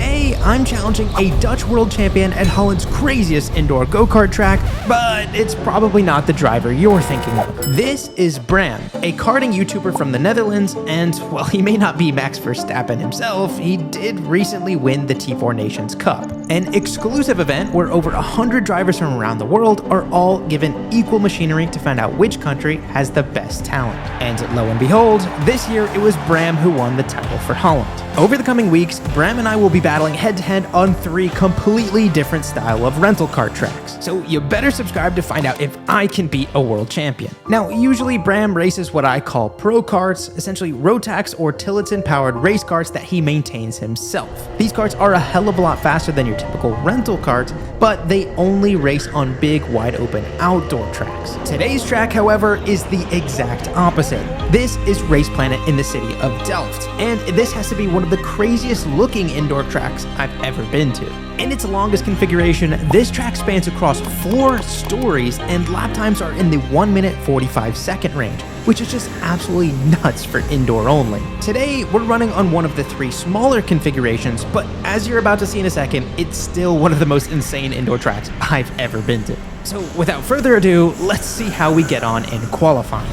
Today, I'm challenging a Dutch world champion at Holland's craziest indoor go-kart track, but it's probably not the driver you're thinking of. This is Bram, a karting YouTuber from the Netherlands, and while he may not be Max Verstappen himself, he did recently win the T4 Nations Cup, an exclusive event where over 100 drivers from around the world are all given equal machinery to find out which country has the best talent. And lo and behold, this year it was Bram who won the title for Holland. Over the coming weeks, Bram and I will be battling head-to-head on 3 completely different style of rental kart tracks, so you better subscribe to find out if I can beat a world champion. Now, usually Bram races what I call pro karts, essentially Rotax or Tillotson-powered race karts that he maintains himself. These karts are a hell of a lot faster than your typical rental karts, but they only race on big, wide-open outdoor tracks. Today's track, however, is the exact opposite. This is Race Planet in the city of Delft, and this has to be one of the craziest looking indoor tracks I've ever been to. In its longest configuration, this track spans across 4 stories and lap times are in the 1 minute 45 second range, which is just absolutely nuts for indoor only. Today, we're running on one of the 3 smaller configurations, but as you're about to see in a second, it's still one of the most insane indoor tracks I've ever been to. So without further ado, let's see how we get on in qualifying.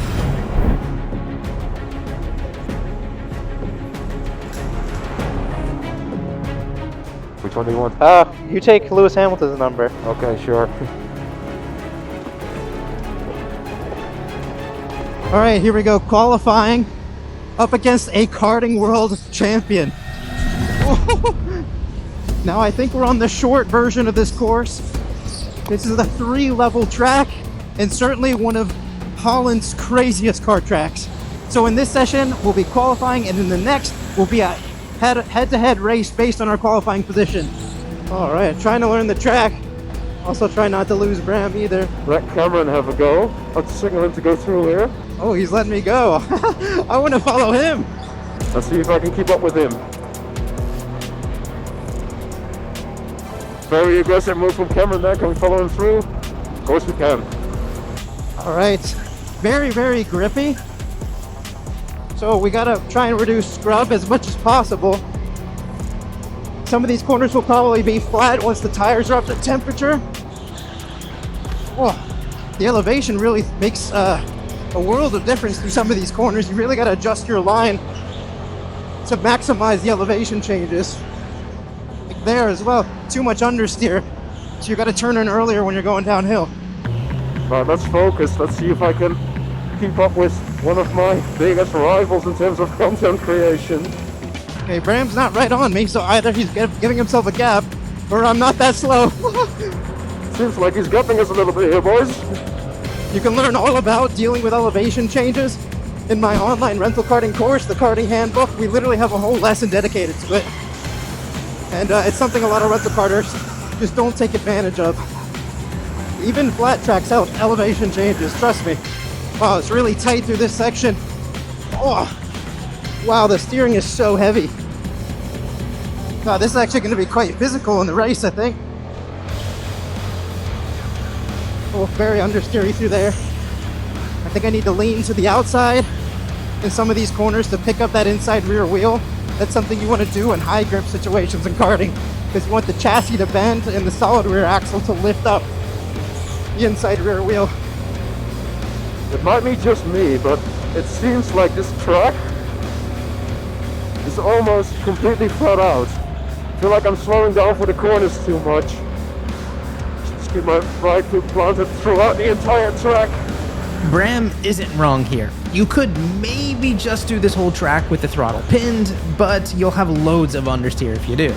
Which one do you want? You take Lewis Hamilton's number. Okay, sure. All right, here we go. Qualifying up against a karting world champion. Now I think we're on the short version of this course. This is the 3-level track and certainly one of Holland's craziest kart tracks. So in this session, we'll be qualifying, and in the next, we'll be a head-to-head race based on our qualifying position. All right, trying to learn the track. Also try not to lose Bram either. Let Cameron have a go. Let's signal him to go through here. Oh, he's letting me go. I want to follow him. Let's see if I can keep up with him. Very aggressive move from Cameron there. Can we follow him through? Of course we can. All right, very, very grippy. So we gotta try and reduce scrub as much as possible. Some of these corners will probably be flat once the tires are up to temperature. Oh, the elevation really makes a world of difference through some of these corners. You really gotta adjust your line to maximize the elevation changes. Like there as well, too much understeer. So you gotta turn in earlier when you're going downhill. All right, let's focus. Let's see if I can keep up with one of my biggest rivals in terms of content creation. Okay, Bram's not right on me, so either he's giving himself a gap, or I'm not that slow. Seems like he's gapping us a little bit here, boys. You can learn all about dealing with elevation changes in my online rental karting course, the Karting Handbook. We literally have a whole lesson dedicated to it. And it's something a lot of rental karters just don't take advantage of. Even flat tracks have elevation changes, trust me. Wow, it's really tight through this section. Oh, wow, the steering is so heavy. Wow, this is actually going to be quite physical in the race, I think. Oh, very understeery through there. I think I need to lean to the outside in some of these corners to pick up that inside rear wheel. That's something you want to do in high grip situations in karting, because you want the chassis to bend and the solid rear axle to lift up the inside rear wheel. It might be just me, but it seems like this track is almost completely flat out. I feel like I'm slowing down for the corners too much. Just keep my right foot planted throughout the entire track. Bram isn't wrong here. You could maybe just do this whole track with the throttle pinned, but you'll have loads of understeer if you do.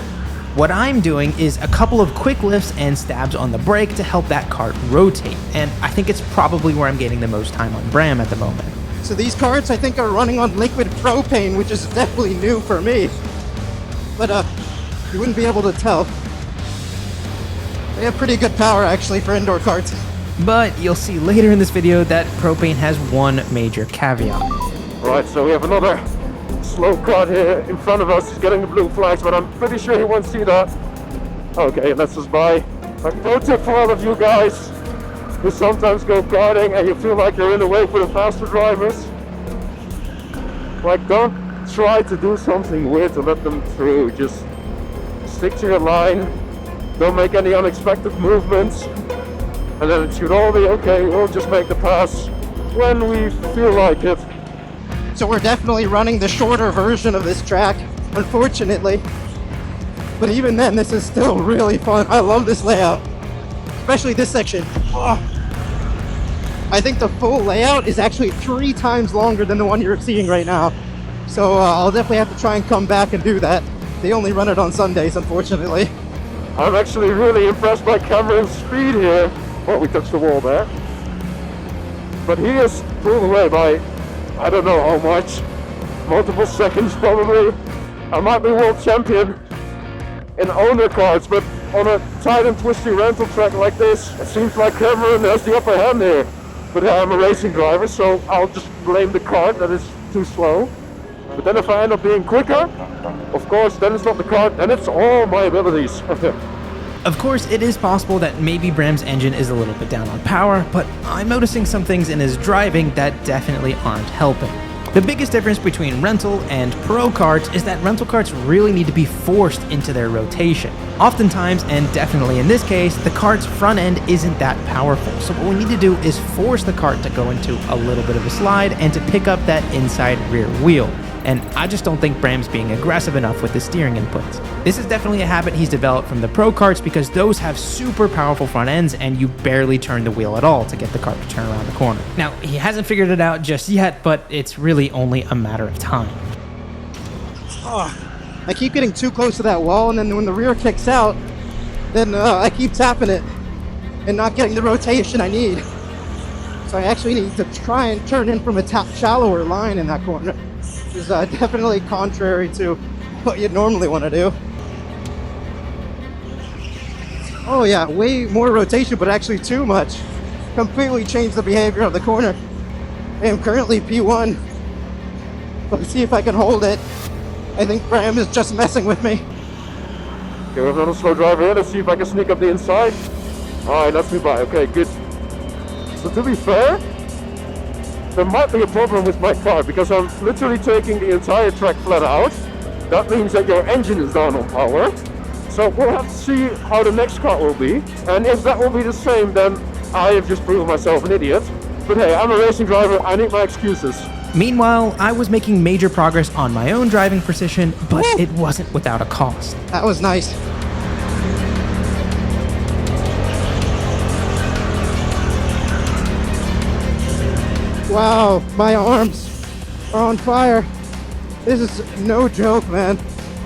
What I'm doing is a couple of quick lifts and stabs on the brake to help that kart rotate, and I think it's probably where I'm getting the most time on Bram at the moment. So these karts I think are running on liquid propane, which is definitely new for me. But you wouldn't be able to tell. They have pretty good power actually for indoor karts. But you'll see later in this video that propane has one major caveat. Right, so we have another slow kart here in front of us. He's getting the blue flags, but I'm pretty sure he won't see that. Okay, that's us by. A pro tip for all of you guys who sometimes go karting and you feel like you're in the way for the faster drivers. Like, don't try to do something weird to let them through. Just stick to your line, don't make any unexpected movements, and then it should all be okay. We'll just make the pass when we feel like it. So we're definitely running the shorter version of this track, unfortunately. But even then, this is still really fun. I love this layout, especially this section. Oh. I think the full layout is actually 3 times longer than the one you're seeing right now. So I'll definitely have to try and come back and do that. They only run it on Sundays, unfortunately. I'm actually really impressed by Cameron's speed here. Oh, we touched the wall there. But he is pulled away by, I don't know how much, multiple seconds probably. I might be world champion in owner karts, but on a tight and twisty rental track like this, it seems like Cameron has the upper hand here. But I'm a racing driver, so I'll just blame the kart that is too slow. But then if I end up being quicker, of course, then it's not the kart, then it's all my abilities. Of course, it is possible that maybe Bram's engine is a little bit down on power, but I'm noticing some things in his driving that definitely aren't helping. The biggest difference between rental and pro karts is that rental karts really need to be forced into their rotation. Oftentimes, and definitely in this case, the kart's front end isn't that powerful, so what we need to do is force the kart to go into a little bit of a slide and to pick up that inside rear wheel. And I just don't think Bram's being aggressive enough with the steering inputs. This is definitely a habit he's developed from the pro karts because those have super powerful front ends and you barely turn the wheel at all to get the kart to turn around the corner. Now, he hasn't figured it out just yet, but it's really only a matter of time. Oh, I keep getting too close to that wall, and then when the rear kicks out, then I keep tapping it and not getting the rotation I need. So I actually need to try and turn in from a shallower line in that corner. Which is definitely contrary to what you'd normally want to do. Oh yeah, way more rotation, but actually too much. Completely changed the behavior of the corner. I am currently P1. Let's see if I can hold it. I think Bram is just messing with me. Okay, we have another slow driver here. Let's see if I can sneak up the inside. Alright, that's me by. Okay, good. So to be fair, there might be a problem with my car because I'm literally taking the entire track flat out. That means that your engine is down on power. So we'll have to see how the next car will be. And if that will be the same, then I have just proven myself an idiot. But hey, I'm a racing driver. I need my excuses. Meanwhile, I was making major progress on my own driving precision, but it wasn't without a cost. That was nice. Wow, my arms are on fire. This is no joke, man.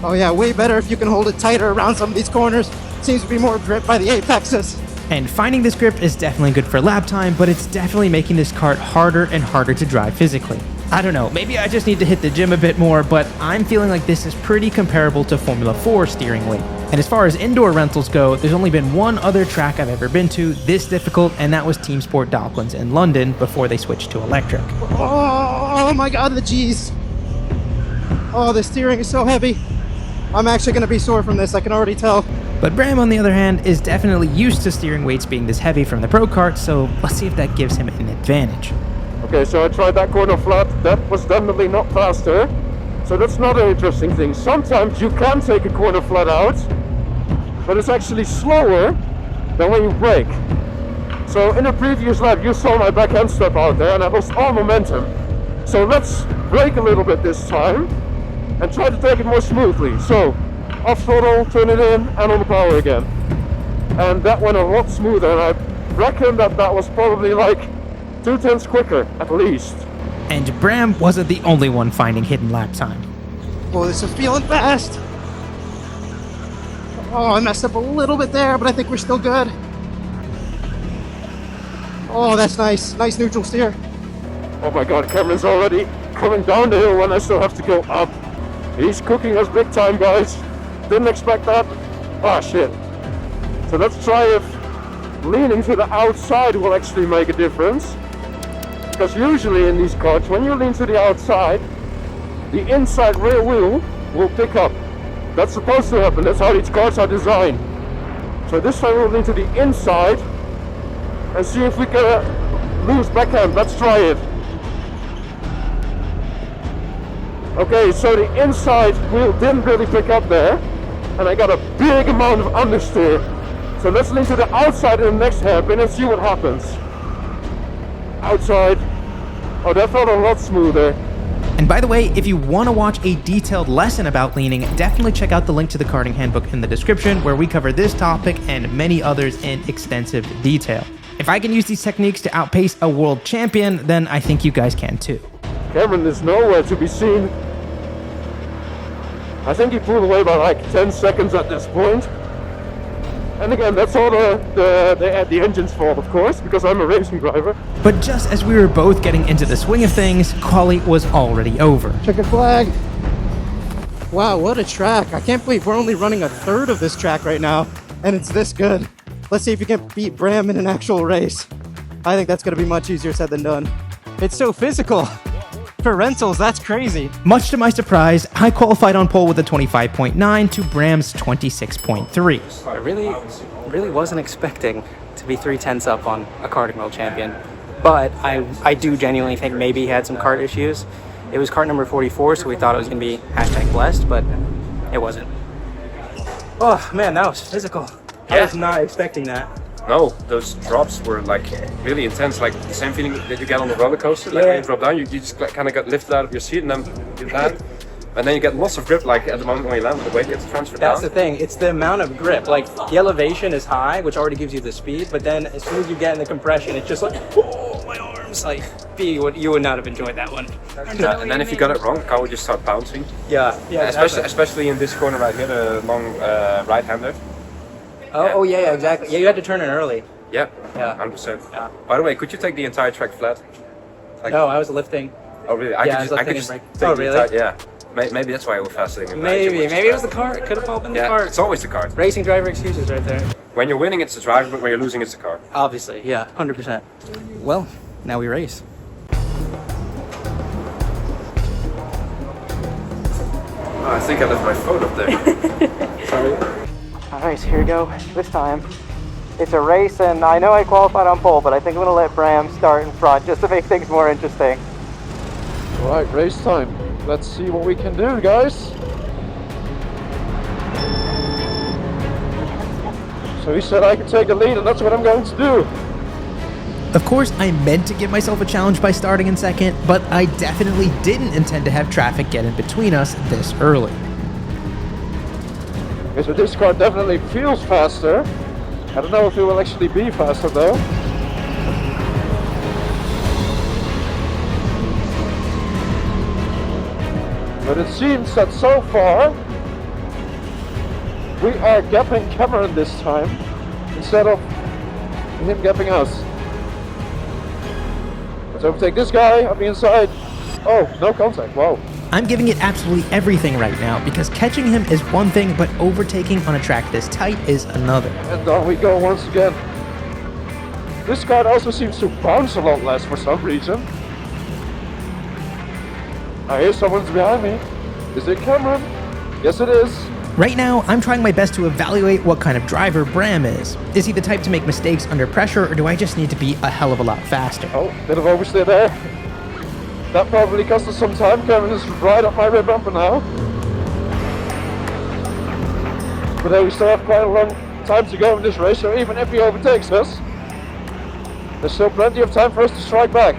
Oh yeah, way better if you can hold it tighter around some of these corners. Seems to be more grip by the apexes. And finding this grip is definitely good for lap time, but it's definitely making this kart harder and harder to drive physically. I don't know, maybe I just need to hit the gym a bit more, but I'm feeling like this is pretty comparable to Formula 4 steering weight. And as far as indoor rentals go, there's only been one other track I've ever been to this difficult, and that was Team Sport Docklands in London before they switched to electric. Oh my god, the G's. Oh, the steering is so heavy. I'm actually going to be sore from this, I can already tell. But Bram, on the other hand, is definitely used to steering weights being this heavy from the pro kart, so let's see if that gives him an advantage. Okay, so I tried that corner flat. That was definitely not faster. So that's another interesting thing. Sometimes you can take a corner flat out, but it's actually slower than when you brake. So in a previous lap, you saw my backhand step out there and I lost all momentum. So let's brake a little bit this time and try to take it more smoothly. So off throttle, turn it in, and on the power again. And that went a lot smoother, and I reckon that was probably like 2/10 quicker, at least. And Bram wasn't the only one finding hidden lap time. Oh, this is feeling fast. Oh, I messed up a little bit there, but I think we're still good. Oh, that's nice. Nice neutral steer. Oh my god, Cameron's already coming down the hill when I still have to go up. He's cooking us big time, guys. Didn't expect that. Ah, shit. So let's try if leaning to the outside will actually make a difference. Because usually in these karts, when you lean to the outside, the inside rear wheel will pick up. That's supposed to happen. That's how these karts are designed. So this time we'll lean to the inside and see if we can lose backhand. Let's try it. Okay, so the inside wheel didn't really pick up there. and I got a big amount of understeer. So let's lean to the outside in the next hairpin and see what happens. Outside. Oh, that felt a lot smoother. And by the way, if you want to watch a detailed lesson about leaning, definitely check out the link to the Karting Handbook in the description, where we cover this topic and many others in extensive detail. If I can use these techniques to outpace a world champion, then I think you guys can too. Cameron is nowhere to be seen. I think he pulled away by like 10 seconds at this point. And again, that's all the engine's fault, of course, because I'm a racing driver. But just as we were both getting into the swing of things, quali was already over. Checkered flag. Wow, what a track. I can't believe we're only running a third of this track right now, and it's this good. Let's see if you can beat Bram in an actual race. I think that's going to be much easier said than done. It's so physical. For rentals, that's crazy. Much to my surprise, I qualified on pole with a 25.9 to Bram's 26.3. I really wasn't expecting to be 3/10 up on a karting world champion, but I do genuinely think maybe he had some kart issues. It was kart number 44, so we thought it was going to be #blessed, but it wasn't. Oh man, that was physical. I was not expecting that. No, those drops were like really intense, like the same feeling that you get on the roller coaster. Like when you drop down, you just kind of get lifted out of your seat and then you land. And then you get lots of grip, like at the moment when you land, the weight gets transferred down. That's the thing, it's the amount of grip. Like the elevation is high, which already gives you the speed, but then as soon as you get in the compression, it's just like, oh, my arms. Like, you would not have enjoyed that one. And then if you got it wrong, the car would just start bouncing. Yeah, Especially in this corner right here, the long right-hander. Oh yeah, exactly. Yeah, you had to turn in early. Yeah, Yeah. 100%. Yeah. By the way, could you take the entire track flat? Like, No, I was lifting. Oh really? I was I lifting could and just brake. take Oh, the really? entire, yeah. Maybe that's why I was faster. Maybe it was the car. It could have all been the Yeah, car. it's always the car. Racing driver excuses right there. When you're winning, it's the driver, but when you're losing, it's the car. Obviously, yeah, 100%. Well, now we race. Oh, I think I left my phone up there. Sorry. Alright, here we go. This time, it's a race, and I know I qualified on pole, but I think I'm going to let Bram start in front just to make things more interesting. Right, race time. Let's see what we can do, guys. So he said I could take a lead, and that's what I'm going to do. Of course, I meant to give myself a challenge by starting in second, but I definitely didn't intend to have traffic get in between us this early. Okay, so this car definitely feels faster. I don't know if it will actually be faster though. But it seems that so far we are gapping Cameron this time instead of him gapping us. Let's overtake this guy on the inside. Oh, no contact, wow. I'm giving it absolutely everything right now because catching him is one thing, but overtaking on a track this tight is another. And down we go once again. This car also seems to bounce a lot less for some reason. I hear someone's behind me. Is it Cameron? Yes it is. Right now, I'm trying my best to evaluate what kind of driver Bram is. Is he the type to make mistakes under pressure, or do I just need to be a hell of a lot faster? Oh, bit of oversteer there. That probably cost us some time. Cameron is right up my rear bumper now. But then we still have quite a long time to go in this race, so even if he overtakes us, there's still plenty of time for us to strike back.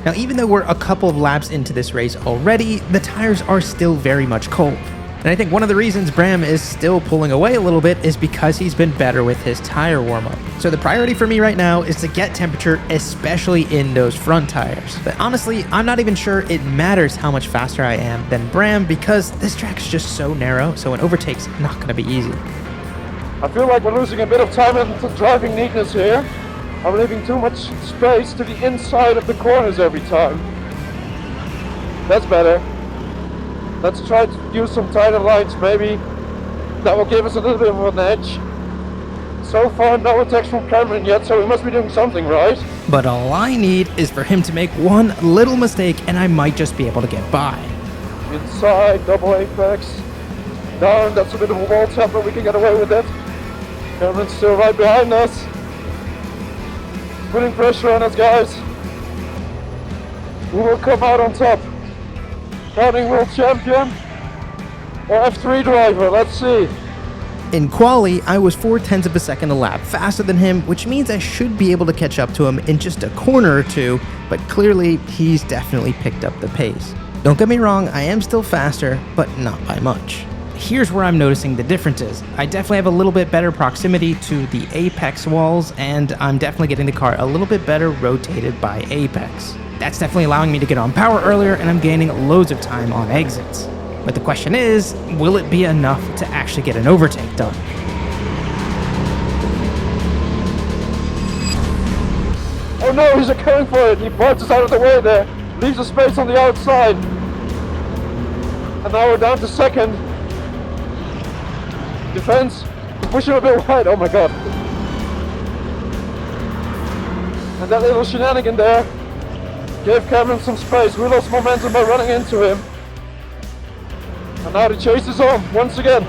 Now, even though we're a couple of laps into this race already, the tires are still very much cold. And I think one of the reasons Bram is still pulling away a little bit is because he's been better with his tire warm-up. So the priority for me right now is to get temperature, especially in those front tires. But honestly, I'm not even sure it matters how much faster I am than Bram because this track is just so narrow, so an overtake's not going to be easy. I feel like we're losing a bit of time into driving neatness here. I'm leaving too much space to the inside of the corners every time. That's better. Let's try to use some tighter lines, maybe. That will give us a little bit of an edge. So far, no attacks from Cameron yet, so we must be doing something right. But all I need is for him to make one little mistake and I might just be able to get by. Inside, double apex. Down, that's a bit of a wall tap, but we can get away with it. Cameron's still right behind us. Putting pressure on us, guys. We will come out on top. Karting World Champion or F3 driver, let's see. In quali, I was 0.4 of a second a lap faster than him, which means I should be able to catch up to him in just a corner or two, but clearly he's definitely picked up the pace. Don't get me wrong, I am still faster, but not by much. Here's where I'm noticing the differences. I definitely have a little bit better proximity to the apex walls, and I'm definitely getting the car a little bit better rotated by apex. That's definitely allowing me to get on power earlier, and I'm gaining loads of time on exits. But the question is, will it be enough to actually get an overtake done? Oh no, he's going for it. He bounces out of the way there, leaves a space on the outside. And now we're down to second. Defense, push him a bit wide. Oh my god. And that little shenanigan there gave Cameron some space. We lost momentum by running into him. And now the chase is on once again.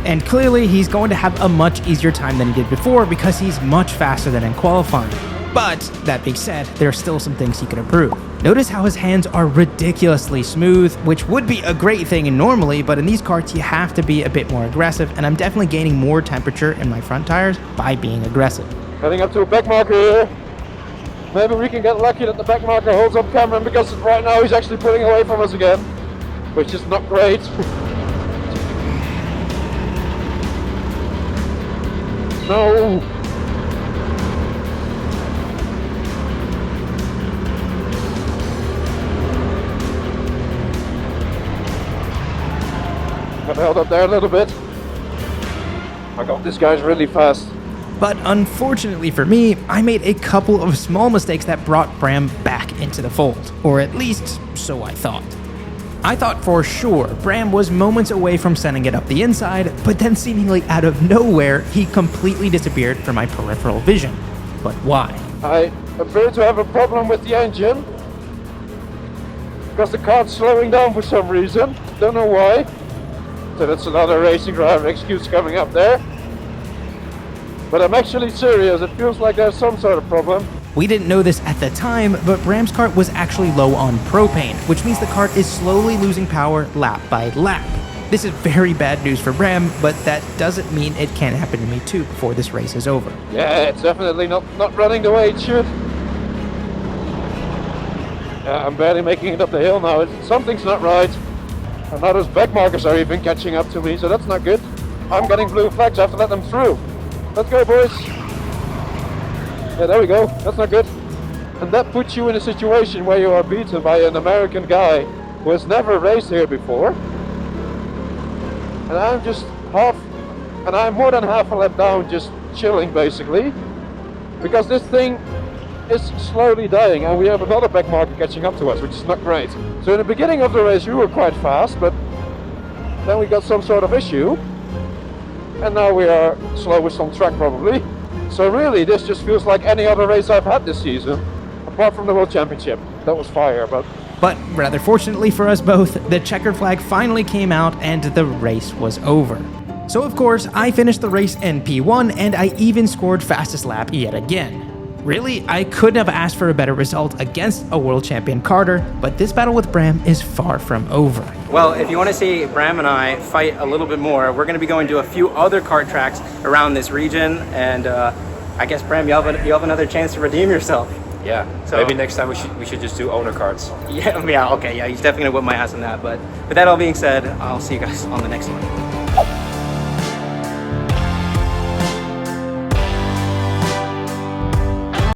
And clearly he's going to have a much easier time than he did before because he's much faster than in qualifying. But that being said, there are still some things he can improve. Notice how his hands are ridiculously smooth, which would be a great thing normally, but in these karts you have to be a bit more aggressive, and I'm definitely gaining more temperature in my front tires by being aggressive. Heading up to a back marker here. Maybe we can get lucky that the back marker holds up Cameron, because right now he's actually pulling away from us again, which is not great. No. Got held up there a little bit. My god, this guy's really fast. But unfortunately for me, I made a couple of small mistakes that brought Bram back into the fold, or at least so I thought. I thought for sure Bram was moments away from sending it up the inside, but then seemingly out of nowhere, he completely disappeared from my peripheral vision. But why? I appear to have a problem with the engine, because the car's slowing down for some reason. Don't know why. So that's another racing driver excuse coming up there. But I'm actually serious, it feels like there's some sort of problem. We didn't know this at the time, but Bram's kart was actually low on propane, which means the kart is slowly losing power lap by lap. This is very bad news for Bram, but that doesn't mean it can't happen to me too before this race is over. Yeah, it's definitely not running the way it should. Yeah, I'm barely making it up the hill now. Something's not right. And now those back markers are even catching up to me, so that's not good. I'm getting blue flags, I have to let them through. Let's go, boys. Yeah, there we go. That's not good. And that puts you in a situation where you are beaten by an American guy who has never raced here before. And I'm more than half a lap down, just chilling basically. Because this thing is slowly dying, and we have another back marker catching up to us, which is not great. So in the beginning of the race we were quite fast, but then we got some sort of issue, and now we are slowest on track probably. So really this just feels like any other race I've had this season, apart from the World Championship. That was fire, but rather fortunately for us both, the checkered flag finally came out and the race was over. So of course, I finished the race in P1 and I even scored fastest lap yet again. Really, I couldn't have asked for a better result against a world champion karter, but this battle with Bram is far from over. Well, if you want to see Bram and I fight a little bit more, we're going to be going to a few other kart tracks around this region, and I guess Bram, you have another chance to redeem yourself. Yeah, so maybe next time we should just do owner cards. Yeah, okay, he's definitely going to whip my ass on that, but with that all being said, I'll see you guys on the next one.